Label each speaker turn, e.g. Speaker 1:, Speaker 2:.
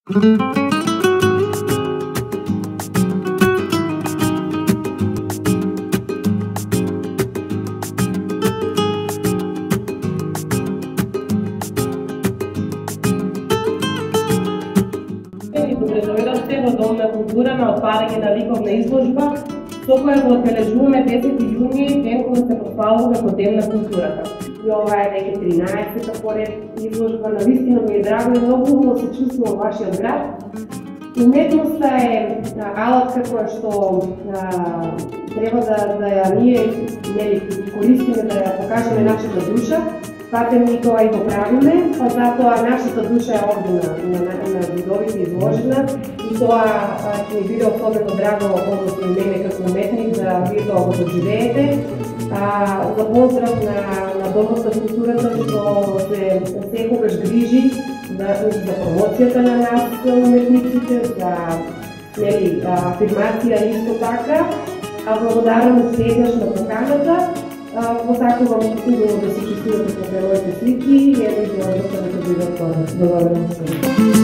Speaker 1: Добре дојдовте во Дом на култура на отварање на ликовна изложба, со која го одбележуваме 10 јуни, ден кога се прославува како Ден на културата.
Speaker 2: И ова е веќе 13-та поред изложба, навистина ми е драго и многу убаво се чувствувам во вашиот град. Уметноста е алатка која што треба да ја ние користиме, да ја покажеме нашата душа. Патем ни тоа и го правиме, па затоа нашата душа е овде на видовите изложена и тоа ќе ми биде особено драго, односно и мене како уметник, да вие тоа го доживеете. За поздрав на Домот на културата, што се секогаш грижи за промоцијата на нас уметниците, за афирмација исто така. Благодарам уште еднаш на поканата. Посакувам убаво да се чувствувате покрај моите слики и едно и тоа да дојдат. Благодарам.